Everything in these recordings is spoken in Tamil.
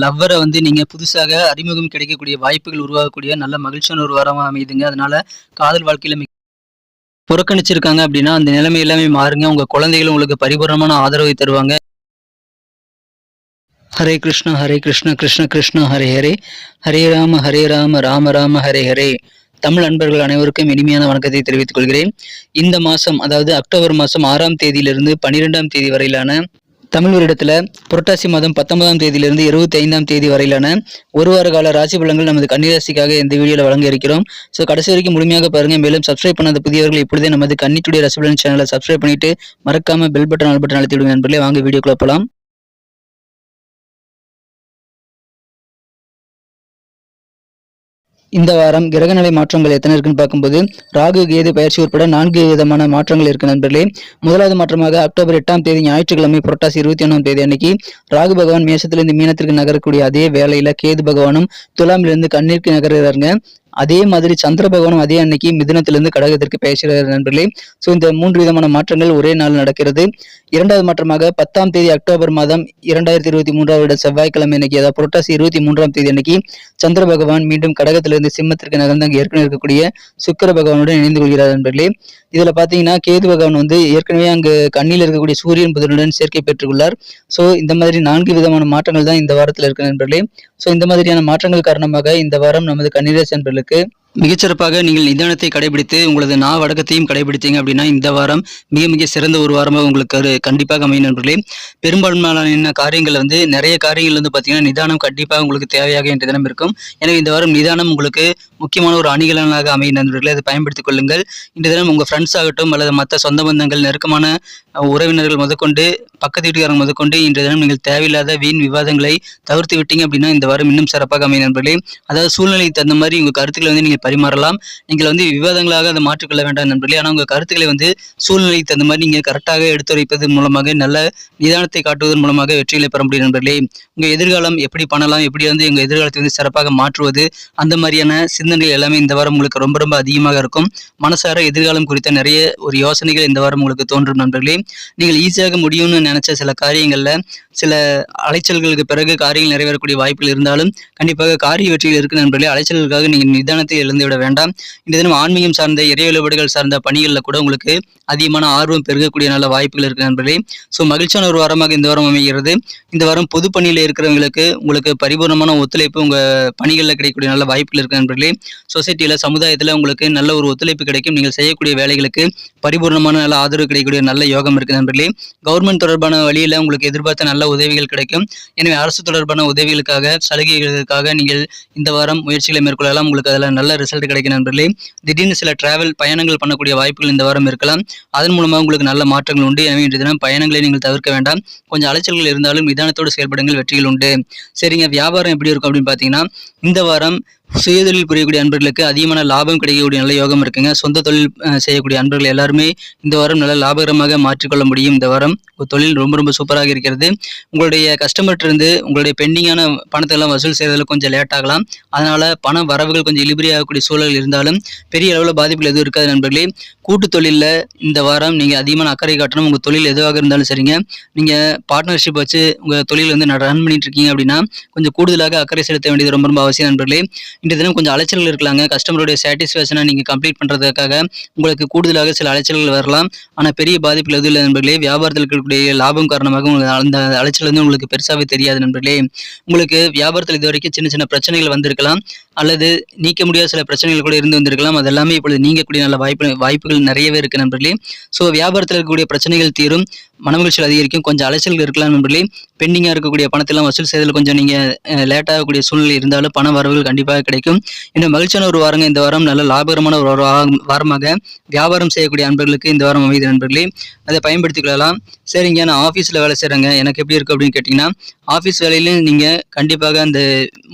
லவ்வரை வந்து நீங்க புதுசாக அறிமுகம் கிடைக்கக்கூடிய வாய்ப்புகள் உருவாகக்கூடிய நல்ல மகிழ்ச்சியான ஒரு வாரமா அமையுதுங்க. அதனால காதல் வாழ்க்கையில புறக்கணிச்சிருக்காங்க அப்படின்னா அந்த நிலைமை எல்லாமே மாறுங்க. உங்க குழந்தைகள் உங்களுக்கு பரிபூரணமான ஆதரவை தருவாங்க. ஹரே கிருஷ்ணா ஹரே கிருஷ்ணா கிருஷ்ண கிருஷ்ணா ஹரே ஹரே, ஹரே ராம ராம ராம ஹரே ஹரே. தமிழ் அன்பர்கள் அனைவருக்கும் இனிமையான வணக்கத்தை தெரிவித்துக் கொள்கிறேன். இந்த மாசம், அதாவது அக்டோபர் மாதம் 6ஆம் தேதியிலிருந்து 12ஆம் தேதி வரையிலான தமிழ் வருடத்துல புரட்டாசி மாதம் 19ஆம் தேதியிலிருந்து 25ஆம் தேதி வரையிலான ஒரு வார கால ராசி பலன்கள் நமது கன்னிராசிக்காக இந்த வீடியோல வழங்க இருக்கிறோம். ஸோ கடைசி வரைக்கும் முழுமையாக பாருங்க. மேலும் சப்ஸ்கிரைப் பண்ணாத புதியவர்கள் இப்பொழுதே நமது கன்னி டுடே ராசி பலன் சேனலை சப்ஸ்கிரைப் பண்ணிட்டு மறக்காம பெல் பட்டன் ஆல் பட்டன் அழுத்தி விடுங்க நண்பர்களே. வாங்க வீடியோக்குள்ள போலாம். இந்த வாரம் கிரகநிலை மாற்றங்கள் எத்தனை இருக்குன்னு பார்க்கும்போது ராகு கேது பயிற்சி உட்பட 4 விதமான மாற்றங்கள் இருக்கு நண்பர்களே. முதலாவது மாற்றமாக அக்டோபர் 8ஆம் தேதி ஞாயிற்றுக்கிழமை புரட்டாசி 21ஆம் தேதி அன்னைக்கு ராகு பகவான் மேஷத்திலிருந்து மீனத்திற்கு நகரக்கூடிய அதே வேளையில கேது பகவானும் துலாமிலிருந்து கண்ணிற்கு நகர்கிறாருங்க. அதே மாதிரி சந்திர பகவானும் அதே அன்னைக்கு மிதுனத்திலிருந்து கடகத்திற்கு பேசுகிறார் நண்பர்களே. ஸோ இந்த 3 விதமான மாற்றங்கள் ஒரே நாள் நடக்கிறது. இரண்டாவது மாற்றமாக 10ஆம் தேதி அக்டோபர் மாதம் 2023 செவ்வாய்க்கிழமை அன்னைக்கு, அதாவது புரட்டாசி 23ஆம் தேதி அன்னைக்கு சந்திர பகவான் மீண்டும் கடகத்திலிருந்து சிம்மத்திற்கு நகர்ந்து அங்கே ஏற்கனவே இருக்கக்கூடிய சுக்கிர பகவானுடன் இணைந்து கொள்கிறார் நண்பர்களே. இதுல பாத்தீங்கன்னா கேது பகவான் வந்து ஏற்கனவே அங்கு கண்ணில் இருக்கக்கூடிய சூரியன் புதனுடன் சேர்க்கை பெற்றுள்ளார். ஸோ இந்த மாதிரி 4 விதமான மாற்றங்கள் தான் இந்த வாரத்தில் இருக்கு நண்பர்களே. ஸோ இந்த மாதிரியான மாற்றங்கள் காரணமாக இந்த வாரம் நமது கன்னிராசி நண்பர்களுக்கு மிகச்சிறப்பாக நீங்கள் நிதானத்தை கடைபிடித்து உங்களது வடக்கத்தையும் கடைபிடித்தீங்க அப்படின்னா இந்த வாரம் மிக மிக சிறந்த ஒரு வாரமாக உங்களுக்கு கண்டிப்பாக அமையும் நண்பர்களே. பெரும்பான்மையான காரியங்கள் வந்து நிறைய காரியங்கள் வந்து பார்த்தீங்கன்னா நிதானம் கண்டிப்பாக உங்களுக்கு தேவையாக என்ற தினம் இருக்கும். எனவே இந்த வாரம் நிதானம் உங்களுக்கு முக்கியமான ஒரு அணிகலனாக அமையும் நண்பர்களே. அதை பயன்படுத்திக் கொள்ளுங்கள். இந்த தினம் உங்கள் ஃப்ரெண்ட்ஸ் ஆகட்டும் அல்லது மற்ற சொந்த பந்தங்கள், நெருக்கமான உறவினர்கள் முதற்கொண்டு, பக்கத்து வீட்டுக்காரங்க முதற்கொண்டு இன்றைய தினம் நீங்கள் தேவையில்லாத வீண் விவாதங்களை தவிர்த்து விட்டீங்க அப்படின்னா இந்த வாரம் இன்னும் சிறப்பாக அமையும் நண்பர்களே. அதாவது சூழ்நிலைக்கு தகுந்த மாதிரி உங்கள் கருத்துக்களை வந்து நீங்கள் பரிமாறலாம். நீங்கள் வந்து விவாதங்களாக அதை மாற்றிக்கொள்ள வேண்டாம் நண்பர்களே. ஆனால் உங்கள் கருத்துக்களை வந்து சூழ்நிலைக்கு தகுந்த மாதிரி நீங்கள் கரெக்டாக எடுத்துரைப்பதன் மூலமாக, நல்ல நிதானத்தை காட்டுவதன் மூலமாக வெற்றிகளை பெற முடியும் நண்பர்களே. உங்கள் எதிர்காலம் எப்படி பண்ணலாம், எப்படி வந்து எங்கள் எதிர்காலத்தை வந்து சிறப்பாக மாற்றுவது, அந்த மாதிரியான சிந்தனைகள் எல்லாமே இந்த வாரம் உங்களுக்கு ரொம்ப ரொம்ப அதிகமாக இருக்கும். மனசார எதிர்காலம் குறித்த நிறைய ஒரு யோசனைகள் இந்த வாரம் உங்களுக்கு தோன்றும் நண்பர்களே. நீங்கள் ஈஸியாக முடியும்னு நினைச்ச சில காரியங்கள்ல சில அலைச்சல்களுக்கு பிறகு காரியங்கள் நிறைவேறக்கூடிய வாய்ப்புகள் இருந்தாலும் கண்டிப்பாக காரிய வெற்றிகள் இருக்கு நண்பர்களே. அலைச்சல்களுக்காக நீங்கள் நிதானத்தை இழந்து விட வேண்டாம். இந்த தினம் ஆன்மீகம் சார்ந்த, இறை வழிபாடுகள் சார்ந்த பணிகளில் கூட உங்களுக்கு அதிகமான ஆர்வம் பெருகக்கூடிய நல்ல வாய்ப்புகள் இருக்கு நண்பர்களே. ஸோ மகிழ்ச்சியான ஒரு வாரமாக இந்த வாரம் அமைகிறது. இந்த வாரம் பொது பணியில் இருக்கிறவங்களுக்கு உங்களுக்கு பரிபூர்ணமான ஒத்துழைப்பு உங்கள் பணிகளில் கிடைக்கக்கூடிய நல்ல வாய்ப்புகள் இருக்கு நண்பர்களே. சொசைட்டியில், சமுதாயத்தில் உங்களுக்கு நல்ல ஒரு ஒத்துழைப்பு கிடைக்கும். நீங்கள் செய்யக்கூடிய வேலைகளுக்கு பரிபூர்ணமான நல்ல ஆதரவு கிடைக்கக்கூடிய நல்ல யோகம் இருக்கு நண்பர்களே. கவர்மெண்ட் தொடர்பான வழியில் உங்களுக்கு எதிர்பார்த்த நல்ல உதவிகள் கிடைக்கும். எனவே அரசு தொடர்பான உதவிகளுக்காக, சலுகைகளுக்காக நீங்கள் இந்த வாரம் முயற்சிகளை மேற்கொள்ளலாம். உங்களுக்கு அதில் நல்ல ரிசல்ட் கிடைக்கும் நண்பர்களே. திடீர்னு சில டிராவல் பயணங்கள் பண்ணக்கூடிய வாய்ப்புகள் இந்த வாரம் இருக்கலாம். அதன் மூலமாக உங்களுக்கு நல்ல மாற்றங்கள் உண்டு. எனவே இன்றைய தினம் பயணங்களை நீங்கள் தவிர்க்க வேண்டாம். கொஞ்சம் அலைச்சல்கள் இருந்தாலும் நிதானத்தோடு செயல்படுங்கள், வெற்றிகள் உண்டு. சரிங்க, வியாபாரம் எப்படி இருக்கும் அப்படின்னு பார்த்தீங்கன்னா இந்த வாரம் சுயதொழில் புரியக்கூடிய அன்பர்களுக்கு அதிகமான லாபம் கிடைக்கக்கூடிய நல்ல யோகம் இருக்குங்க. சொந்த தொழில் செய்யக்கூடிய அன்பர்கள் எல்லாருமே இந்த வாரம் நல்ல லாபகரமாக மாற்றிக்கொள்ள முடியும். இந்த வாரம் தொழில் ரொம்ப ரொம்ப சூப்பராக இருக்கிறது. உங்களுடைய கஸ்டமர்கிட்ட இருந்து உங்களுடைய பெண்டிங்கான பணத்தை எல்லாம் வசூல் செய்வதில் கொஞ்சம் லேட் ஆகலாம். அதனால பண வரவுகள் கொஞ்சம் இழுபறி ஆகக்கூடிய சூழல் இருந்தாலும் பெரிய அளவில் பாதிப்புகள் எதுவும் இருக்காது நண்பர்களே. கூட்டு தொழிலில் இந்த வாரம் நீங்கள் அதிகமான அக்கறை காட்டணும். உங்கள் தொழில் எதுவாக இருந்தாலும் சரிங்க, நீங்கள் பார்ட்னர்ஷிப் வச்சு உங்கள் தொழில் வந்து ரன் பண்ணிட்டு இருக்கீங்க அப்படின்னா கொஞ்சம் கூடுதலாக அக்கறை செலுத்த வேண்டியது ரொம்ப ரொம்ப அவசியம் நண்பர்களே. இன்றைய தினம் கொஞ்சம் அலைச்சல்கள் இருக்கலாங்க. கஸ்டமருடைய சாட்டிஸ்ஃபேக்ஷனை நீங்கள் கம்ப்ளீட் பண்ணுறதுக்காக உங்களுக்கு கூடுதலாக சில அலைச்சல்கள் வரலாம். ஆனால் பெரிய பாதிப்புகள் எதுவும் இல்லை நண்பர்களே. வியாபாரத்தில் இருக்கக்கூடிய லாபம் காரணமாக உங்களுக்கு அந்த அலைச்சல் வந்து உங்களுக்கு பெருசாகவே தெரியாது நண்பர்களே. உங்களுக்கு வியாபாரத்தில் இது வரைக்கும் சின்ன சின்ன பிரச்சனைகள் வந்திருக்கலாம், அல்லது நீக்க முடியாத சில பிரச்சனைகள் கூட இருந்து வந்திருக்கலாம். அது எல்லாமே இப்பொழுது நீங்கக்கூடிய நல்ல வாய்ப்புகள் நிறையவே இருக்கு நண்பர்களே. ஸோ வியாபாரத்தில் இருக்கக்கூடிய பிரச்சனைகள் தீரும், மனமகிழ்ச்சியில் அதிகரிக்கும். கொஞ்சம் அலைச்சல்கள் இருக்கலாம் நண்பர்களே. பெண்டிங்காக இருக்கக்கூடிய பணத்தெல்லாம் வசூல் செய்வதில் கொஞ்சம் நீங்கள் லேட் ஆகக்கூடிய சூழ்நிலை இருந்தாலும் பண வரவுகள் கண்டிப்பாக கிடைக்கும். இன்னும் மகிழ்ச்சியான ஒரு வாரங்க இந்த வாரம். நல்ல லாபகரமான ஒரு வாரமாக வியாபாரம் செய்யக்கூடிய அன்பர்களுக்கு இந்த வாரம் அமைதி நண்பர்களே. அதை பயன்படுத்திக் கொள்ளலாம். சரிங்க, நான் ஆஃபீஸில் வேலை செய்கிறேங்க, எனக்கு எப்படி இருக்குது அப்படின்னு கேட்டிங்கன்னா, ஆஃபீஸ் வேலையிலும் நீங்கள் கண்டிப்பாக அந்த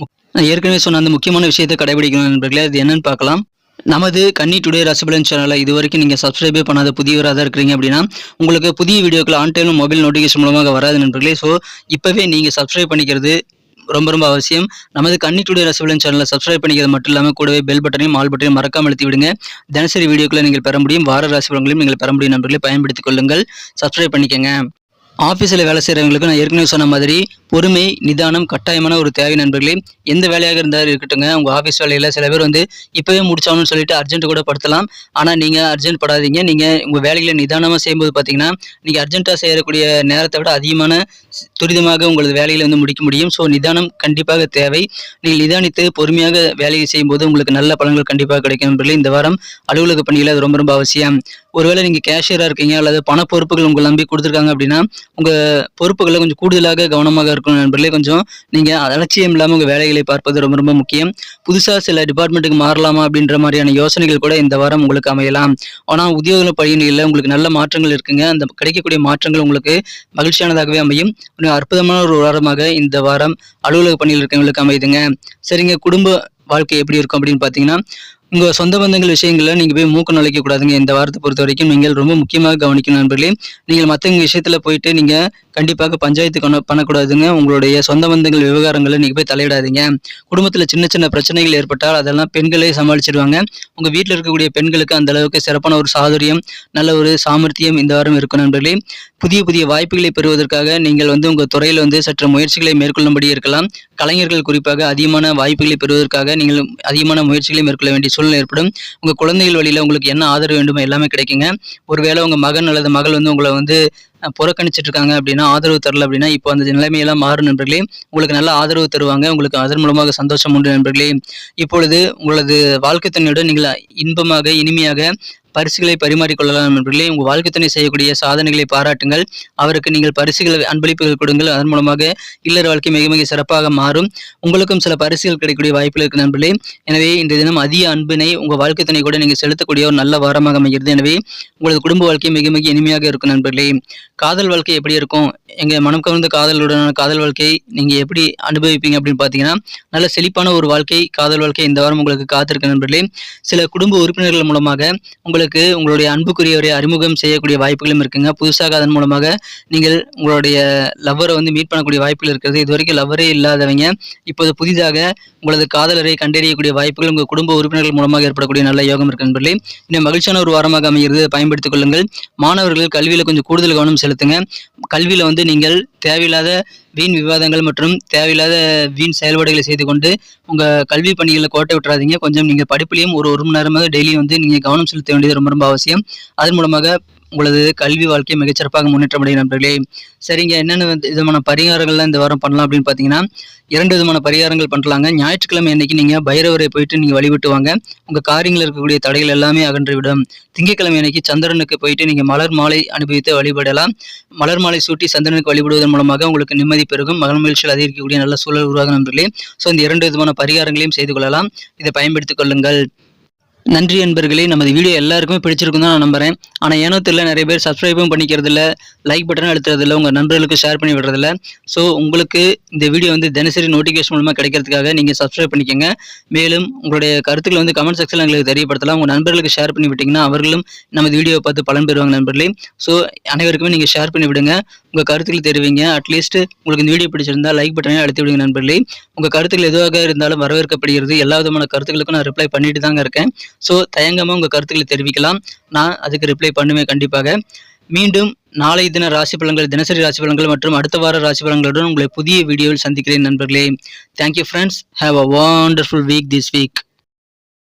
ஏற்கனவே சொன்ன அந்த முக்கியமான விஷயத்தை கடைபிடிக்கணும் நண்பர்களே. அது என்னன்னு பார்க்கலாம். நமது கன்னி டுடே ராசிபலன் சேனலை இது வரைக்கும் நீங்கள் சப்ஸ்கிரைபே பண்ணாத புதியவராக தான் இருக்கிறீங்க அப்படின்னா உங்களுக்கு புதிய வீடியோக்கள் ஆன் டைம் மொபைல் நோட்டிஃபிகேஷன் மூலமாக வராது நண்பர்களே. ஸோ இப்போவே நீங்கள் சப்ஸ்கிரைப் பண்ணிக்கிறது ரொம்ப ரொம்ப அவசியம். நமது கன்னி டுடே ராசிபலன் சேனலை சப்ஸ்கிரைப் பண்ணிக்கிறது மட்டும் இல்லாமல் கூடவே பெல் பட்டனையும் ஆல் பட்டனையும் மறக்காம அழுத்தி விடுங்க. தினசரி வீடியோக்களை நீங்கள் பெற முடியும், வார ராசிபலன்களையும் நீங்கள் பெற முடியும் நண்பர்களே. பயன்படுத்திக் கொள்ளுங்கள், சப்ஸ்கிரைப் பண்ணிக்கங்க. ஆஃபீஸில் வேலை செய்கிறவங்களுக்கு நான் ஏற்கனவே சொன்ன மாதிரி பொறுமை, நிதானம் கட்டாயமான ஒரு தேவை நண்பர்களே. எந்த வேலையாக இருந்தாலும் இருக்கட்டுங்க, உங்கள் ஆஃபீஸ் வேலையில் சில பேர் வந்து இப்போவே முடிச்சாகணும்னு சொல்லிட்டு அர்ஜென்ட் கூட படுத்தலாம். ஆனால் நீங்கள் அர்ஜென்ட் படாதீங்க. நீங்கள் உங்கள் வேலைகளை நிதானமாக செய்யும்போது பார்த்தீங்கன்னா, நீங்கள் அர்ஜென்ட்டாக செய்யக்கூடிய நேரத்தை விட அதிகமான துரிதமாக உங்களது வேலைகளை வந்து முடிக்க முடியும். ஸோ நிதானம் கண்டிப்பாக தேவை. நீங்கள் நிதானித்து பொறுமையாக வேலையை செய்யும்போது உங்களுக்கு நல்ல பலன்கள் கண்டிப்பாக கிடைக்கும் நண்பர்களே. இந்த வாரம் அலுவலக பணியில் அது ரொம்ப ரொம்ப அவசியம். ஒருவேளை நீங்கள் கேஷியராக இருக்கீங்க அல்லது பண பொறுப்புகள் உங்களை நம்பி கொடுத்துருக்காங்க அப்படின்னா, உங்கள் பொறுப்புகளை கொஞ்சம் கூடுதலாக கவனமாக இருக்கணும் நண்பர்களே. கொஞ்சம் நீங்கள் அலட்சியம் இல்லாமல் உங்கள் வேலைகளை பார்ப்பது ரொம்ப ரொம்ப முக்கியம். புதுசாக சில டிபார்ட்மெண்ட்டுக்கு மாறலாமா அப்படின்ற மாதிரியான யோசனைகள் கூட இந்த வாரம் உங்களுக்கு அமையலாம். ஆனால் உத்தியோக பணிகளில் உங்களுக்கு நல்ல மாற்றங்கள் இருக்குங்க. அந்த கிடைக்கக்கூடிய மாற்றங்கள் உங்களுக்கு மகிழ்ச்சியானதாகவே அமையும். ஒரு அற்புதமான ஒரு வாரமாக இந்த வாரம் அலுவலக பணியில் இருக்கவங்களுக்கு அமையுதுங்க. சரிங்க, குடும்ப வாழ்க்கை எப்படி இருக்கும் அப்படின்னு பார்த்தீங்கன்னா, உங்கள் சொந்த பந்தங்கள் விஷயங்களில் நீங்கள் போய் மூக்க நுழைக்க கூடாதுங்க. இந்த வாரத்தை பொறுத்த வரைக்கும் நீங்கள் ரொம்ப முக்கியமாக கவனிக்கணும் நண்பர்களே. நீங்கள் மற்றவங்க விஷயத்தில் போயிட்டு நீங்கள் கண்டிப்பாக பஞ்சாயத்து பண்ணக்கூடாதுங்க. உங்களுடைய சொந்த பந்தங்கள் விவகாரங்களை நீங்கள் போய் தலையிடாதீங்க. குடும்பத்தில் சின்ன சின்ன பிரச்சனைகள் ஏற்பட்டால் அதெல்லாம் பெண்களே சமாளிச்சிடுவாங்க. உங்கள் வீட்டில் இருக்கக்கூடிய பெண்களுக்கு அந்த அளவுக்கு சிறப்பான ஒரு சாதுரியம், நல்ல ஒரு சாமர்த்தியம் இந்த வாரம் இருக்கும் நண்பர்களே. புதிய புதிய வாய்ப்புகளை பெறுவதற்காக நீங்கள் வந்து உங்கள் துறையில் வந்து சற்று முயற்சிகளை மேற்கொள்ளும்படி இருக்கலாம். கலைஞர்கள் குறிப்பாக அதிகமான வாய்ப்புகளை பெறுவதற்காக நீங்கள் அதிகமான முயற்சிகளை மேற்கொள்ள வேண்டிய சூழ்நிலை ஏற்படும். உங்கள் குழந்தைகள் வழியில் உங்களுக்கு என்ன ஆதரவு வேண்டுமோ எல்லாமே கிடைக்குங்க. ஒருவேளை உங்கள் மகன் அல்லது மகள் வந்து உங்களை வந்து புறக்கணிச்சிட்டு இருக்காங்க அப்படின்னா, ஆதரவு தரல அப்படின்னா, இப்போ அந்த நிலைமையெல்லாம் மாறும் நண்பர்களே. உங்களுக்கு நல்ல ஆதரவு தருவாங்க. உங்களுக்கு அதன் மூலமாக சந்தோஷம் உண்டு நண்பர்களே. இப்பொழுது உங்களது வாழ்க்கை துணையுடன் நீங்கள் இன்பமாக இனிமையாக பரிசுகளை பரிமாறிக்கொள்ளலாம் நண்பர்களே. உங்கள் வாழ்க்கை துணை செய்யக்கூடிய சாதனைகளை பாராட்டுங்கள். அவருக்கு நீங்கள் பரிசுகள் அன்பளிப்புகள் கொடுங்கள். அதன் மூலமாக இல்லற வாழ்க்கை மிக மிக சிறப்பாக மாறும். உங்களுக்கும் சில பரிசுகள் கிடைக்கக்கூடிய வாய்ப்புகள் இருக்கு நண்பர்களே. எனவே இன்றைய தினம் அதிக அன்பினை உங்கள் வாழ்க்கை துணை கூட நீங்கள் செலுத்தக்கூடிய ஒரு நல்ல வாரமாக அமைகிறது. எனவே உங்களது குடும்ப வாழ்க்கை மிக மிக இனிமையாக இருக்கும் நண்பர்களே. காதல் வாழ்க்கை எப்படி இருக்கும்? எங்கள் மனம் கவர்ந்த காதலுடனான காதல் வாழ்க்கை நீங்கள் எப்படி அனுபவிப்பீங்க அப்படின்னு பார்த்தீங்கன்னா, நல்ல செழிப்பான ஒரு வாழ்க்கை, காதல் வாழ்க்கை இந்த வாரம் உங்களுக்கு காத்திருக்கு நண்பர்களே. சில குடும்ப உறுப்பினர்கள் மூலமாக உங்களுக்கு உங்களுடைய அன்புக்குரியவரை அறிமுகம் செய்யக்கூடிய வாய்ப்புகளும் இருக்குங்க. புதுசாக அதன் மூலமாக நீங்கள் உங்களுடைய லவ்வரை வந்து மீட் பண்ணக்கூடிய வாய்ப்புகள் இருக்கிறது. இது வரைக்கும் லவ்வரே இல்லாதவங்க இப்போது புதிதாக உங்களது காதலரை கண்டறியக்கூடிய வாய்ப்புகள் உங்கள் குடும்ப உறுப்பினர்கள் மூலமாக ஏற்படக்கூடிய நல்ல யோகம் இருக்கு நண்பர்களே. இன்னும் மகிழ்ச்சியான ஒரு வாரமாக அமைகிறது. பயன்படுத்திக் கொள்ளுங்கள். மாணவர்கள் கல்வியில் கொஞ்சம் கூடுதல் கவனம் செலுத்துங்க. கல்வியில் வந்து நீங்கள் தேவையில்லாத வீண் விவாதங்கள் மற்றும் தேவையில்லாத வீண் செயல்பாடுகளை செய்து கொண்டு உங்கள் கல்வி பணிகளை கோட்டை விட்டுறாதீங்க. கொஞ்சம் நீங்கள் படிப்புலையும் ஒரு மணி நேரமாக டெய்லியும் வந்து நீங்கள் கவனம் செலுத்த வேண்டியது ரொம்ப ரொம்ப அவசியம். அதன் மூலமாக உங்களது கல்வி வாழ்க்கை மிகச்சிறப்பாக முன்னேற்றம் அடையும் நண்பர்களே. சரிங்க, என்னென்ன விதமான பரிகாரங்கள்லாம் இந்த வாரம் பண்ணலாம் அப்படின்னு பார்த்தீங்கன்னா, 2 விதமான பரிகாரங்கள் பண்ணலாங்க. ஞாயிற்றுக்கிழமை அன்னைக்கு நீங்கள் பைரவரை போயிட்டு நீங்கள் வழிபட்டு வாங்க. உங்கள் காரியங்களில் இருக்கக்கூடிய தடைகள் எல்லாமே அகன்றுவிடும். திங்கட்கிழமை அன்னைக்கு சந்திரனுக்கு போயிட்டு நீங்கள் மலர் மாலை அனுபவித்து வழிபடலாம். மலர் மாலை சூட்டி சந்திரனுக்கு வழிபடுவதன் மூலமாக உங்களுக்கு நிம்மதி பெருகும். மன மகிழ்ச்சியில் அதிகரிக்கக்கூடிய நல்ல சூழல் உருவாகும் நண்பர்களே. ஸோ இந்த 2 விதமான பரிகாரங்களையும் செய்து கொள்ளலாம். இதை பயன்படுத்திக் கொள்ளுங்கள். நன்றி நண்பர்களே. நமது வீடியோ எல்லாருக்குமே பிடிச்சிருக்கும் தான் நான் நம்புறேன். ஆனால் ஏனோ தெரியல, நிறைய பேர் சப்ஸ்கிரைபும் பண்ணிக்கிறது இல்லை, லைக் பட்டனும் அழுத்துறதில்ல, உங்கள் நண்பர்களுக்கு ஷேர் பண்ணி விடுறதில்ல. ஸோ உங்களுக்கு இந்த வீடியோ வந்து தினசரி நோட்டிஃபிகேஷன் மூலமாக கிடைக்கிறதுக்காக நீங்கள் சப்ஸ்கிரைப் பண்ணிக்கோங்க. மேலும் உங்களுடைய கருத்துக்களை வந்து கமெண்ட் செக்ஷனில் எங்களுக்கு தெரியப்படுத்தலாம். உங்கள் நண்பர்களுக்கு ஷேர் பண்ணி விட்டிங்கன்னா அவர்களும் நமது வீடியோவை பார்த்து பலன் பெறுவாங்க நண்பர்களே. ஸோ அனைவருக்குமே நீங்கள் ஷேர் பண்ணி விடுங்க. உங்கள் கருத்துக்களை தெரிவிங்க. அட்லீஸ்ட் உங்களுக்கு இந்த வீடியோ பிடிச்சிருந்தா லைக் பட்டனை அழுத்தி விடுங்க நண்பர்களே. உங்கள் கருத்துக்கள் எதுவாக இருந்தாலும் வரவேற்கப்படுகிறது. எல்லா விதமான கருத்துக்களுக்கும் நான் ரிப்ளை பண்ணிட்டு தாங்க இருக்கேன். ஸோ தயங்காமல் உங்கள் கருத்துக்களை தெரிவிக்கலாம். நான் அதுக்கு ரிப்ளை பண்ணுவேன் கண்டிப்பாக. மீண்டும் நாளை தின ராசி பலன்கள், தினசரி ராசி பலன்கள் மற்றும் அடுத்த வார ராசி பலன்களுடன் உங்களை புதிய வீடியோவில் சந்திக்கிறேன் நண்பர்களே. Thank you friends. Have a wonderful week this week.